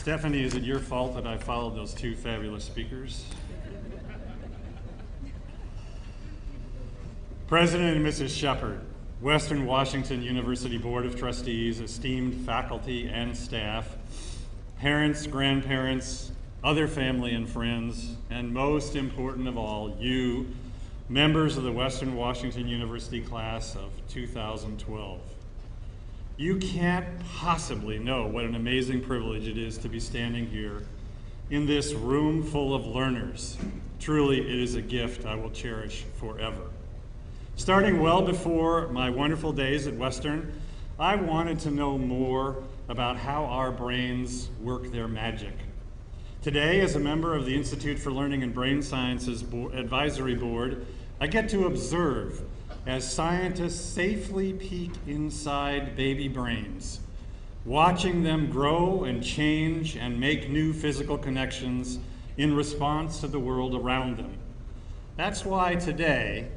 Stephanie, is it your fault that I followed those two fabulous speakers? President and Mrs. Shepard, Western Washington University Board of Trustees, esteemed faculty and staff, parents, grandparents, other family and friends, and most important of all, you, members of the Western Washington University class of 2012. You can't possibly know what an amazing privilege it is to be standing here in this room full of learners. Truly, it is a gift I will cherish forever. Starting well before my wonderful days at Western, I wanted to know more about how our brains work their magic. Today, as a member of the Institute for Learning and Brain Sciences Advisory Board, I get to observe as scientists safely peek inside baby brains, watching them grow and change and make new physical connections in response to the world around them. That's why today,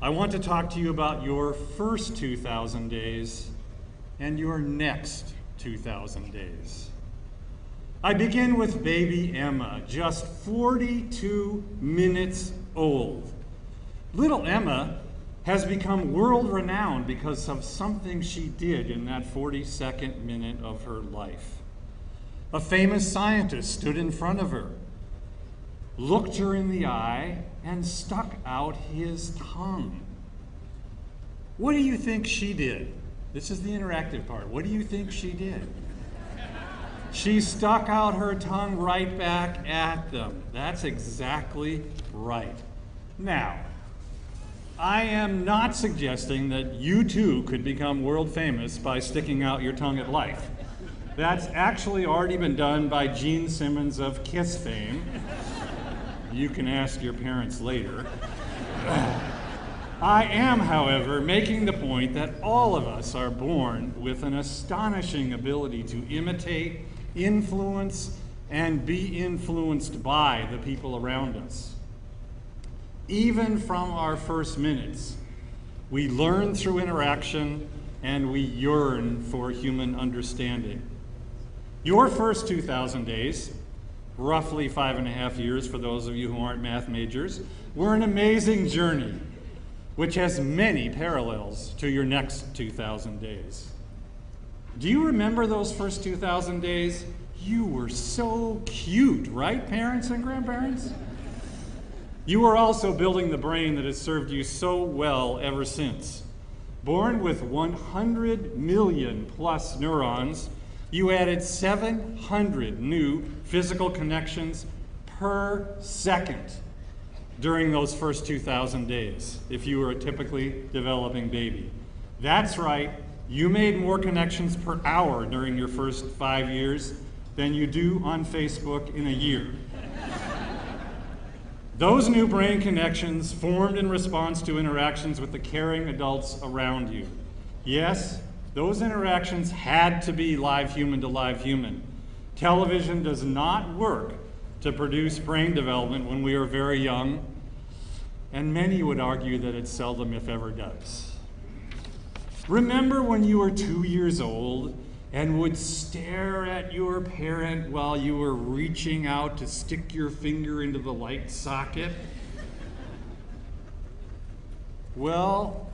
I want to talk to you about your first 2,000 days and your next 2,000 days. I begin with baby Emma, just 42 minutes old. Little Emma has become world-renowned because of something she did in that 42nd minute of her life. A famous scientist stood in front of her, looked her in the eye, and stuck out his tongue. What do you think she did? This is the interactive part. What do you think she did? She stuck out her tongue right back at them. That's exactly right. Now, I am not suggesting that you too could become world famous by sticking out your tongue at life. That's actually already been done by Gene Simmons of Kiss fame. You can ask your parents later. I am, however, making the point that all of us are born with an astonishing ability to imitate, influence, and be influenced by the people around us. Even from our first minutes, we learn through interaction and we yearn for human understanding. Your first 2,000 days, roughly 5.5 years for those of you who aren't math majors, were an amazing journey, which has many parallels to your next 2,000 days. Do you remember those first 2,000 days? You were so cute, right, parents and grandparents? You were also building the brain that has served you so well ever since. Born with 100 million plus neurons, you added 700 new physical connections per second during those first 2,000 days, if you were a typically developing baby. That's right, you made more connections per hour during your first 5 years than you do on Facebook in a year. Those new brain connections formed in response to interactions with the caring adults around you. Yes, those interactions had to be live human to live human. Television does not work to produce brain development when we are very young, and many would argue that it seldom, if ever, does. Remember when you were 2 years old and would stare at your parent while you were reaching out to stick your finger into the light socket? Well,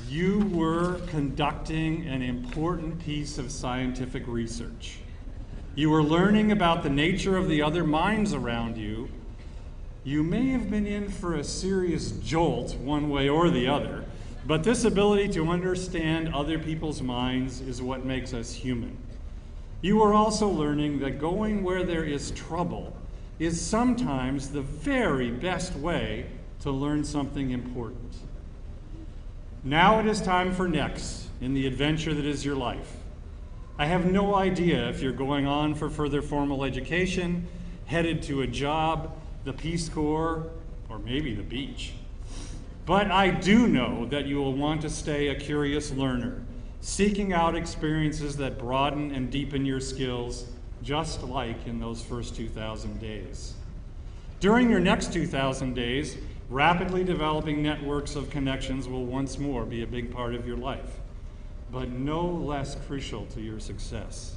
you were conducting an important piece of scientific research. You were learning about the nature of the other minds around you. You may have been in for a serious jolt one way or the other, but this ability to understand other people's minds is what makes us human. You are also learning that going where there is trouble is sometimes the very best way to learn something important. Now it is time for next in the adventure that is your life. I have no idea if you're going on for further formal education, headed to a job, the Peace Corps, or maybe the beach. But I do know that you will want to stay a curious learner, seeking out experiences that broaden and deepen your skills, just like in those first 2,000 days. During your next 2,000 days, rapidly developing networks of connections will once more be a big part of your life, but no less crucial to your success.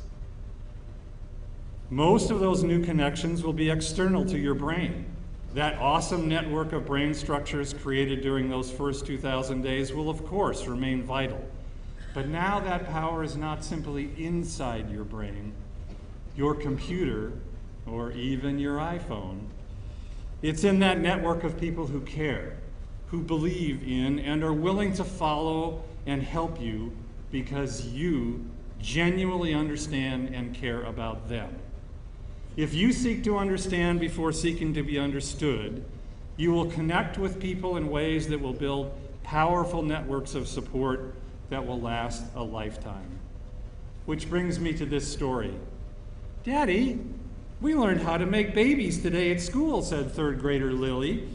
Most of those new connections will be external to your brain. That awesome network of brain structures created during those first 2,000 days will, of course, remain vital. But now that power is not simply inside your brain, your computer, or even your iPhone. It's in that network of people who care, who believe in and are willing to follow and help you because you genuinely understand and care about them. If you seek to understand before seeking to be understood, you will connect with people in ways that will build powerful networks of support that will last a lifetime. Which brings me to this story. Daddy, we learned how to make babies today at school, said third grader Lily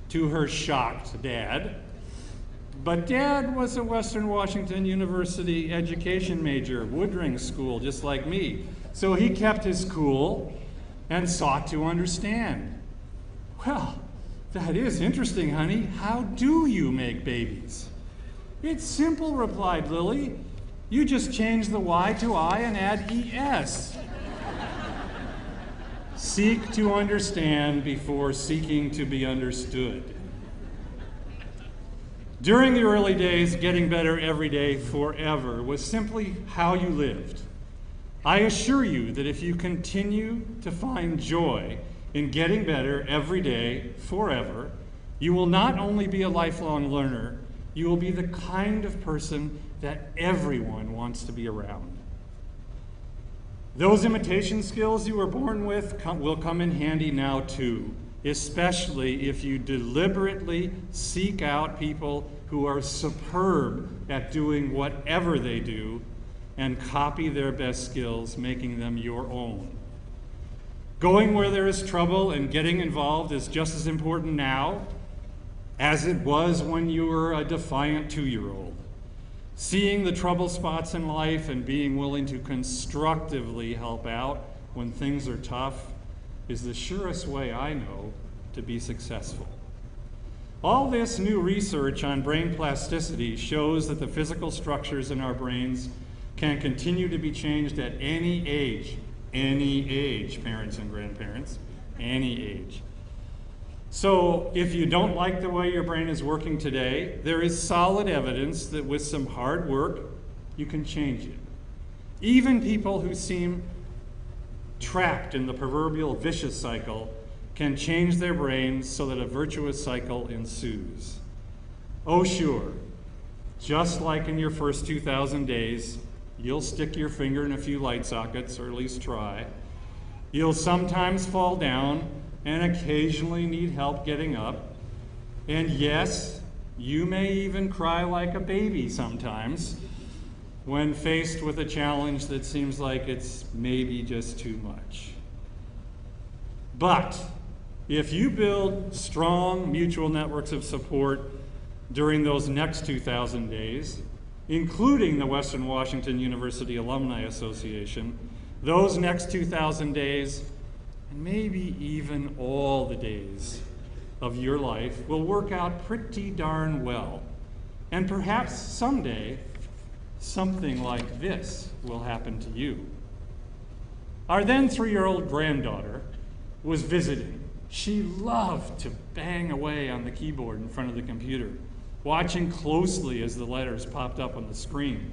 to her shocked dad. But Dad was a Western Washington University education major, Woodring School, just like me. So he kept his cool and sought to understand. Well, that is interesting, honey. How do you make babies? It's simple, replied Lily. You just change the Y to I and add ES. Seek to understand before seeking to be understood. During the early days, getting better every day forever was simply how you lived. I assure you that if you continue to find joy in getting better every day forever, you will not only be a lifelong learner, you will be the kind of person that everyone wants to be around. Those imitation skills you were born with will come in handy now too, especially if you deliberately seek out people who are superb at doing whatever they do and copy their best skills, making them your own. Going where there is trouble and getting involved is just as important now as it was when you were a defiant 2-year-old. Seeing the trouble spots in life and being willing to constructively help out when things are tough is the surest way I know to be successful. All this new research on brain plasticity shows that the physical structures in our brains can continue to be changed at any age, parents and grandparents, any age. So if you don't like the way your brain is working today, there is solid evidence that with some hard work, you can change it. Even people who seem trapped in the proverbial vicious cycle can change their brains so that a virtuous cycle ensues. Oh sure, just like in your first 2,000 days, you'll stick your finger in a few light sockets, or at least try. You'll sometimes fall down and occasionally need help getting up. And yes, you may even cry like a baby sometimes when faced with a challenge that seems like it's maybe just too much. But if you build strong mutual networks of support during those next 2,000 days, including the Western Washington University Alumni Association, those next 2,000 days, and maybe even all the days of your life, will work out pretty darn well. And perhaps someday, something like this will happen to you. Our then 3-year-old granddaughter was visiting. She loved to bang away on the keyboard in front of the computer, watching closely as the letters popped up on the screen.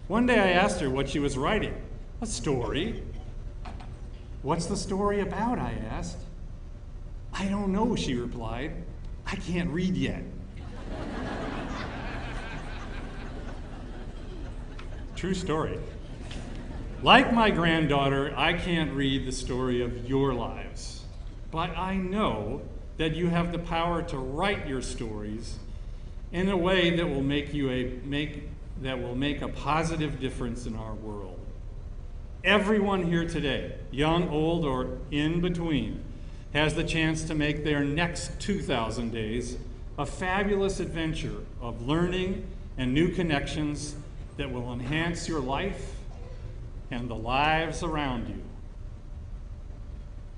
One day I asked her what she was writing. A story. What's the story about? I asked. I don't know, she replied. I can't read yet. True story. Like my granddaughter, I can't read the story of your lives, but I know that you have the power to write your stories in a way that will make a positive difference in our world. Everyone here today, young, old, or in between, has the chance to make their next 2,000 days a fabulous adventure of learning and new connections that will enhance your life and the lives around you.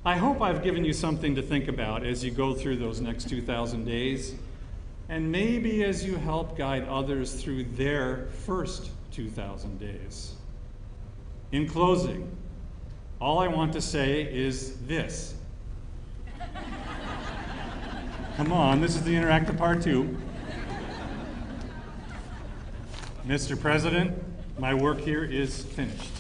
I hope I've given you something to think about as you go through those next 2,000 days, and maybe as you help guide others through their first 2,000 days. In closing, all I want to say is this. Come on, this is the interactive part too. Mr. President, my work here is finished.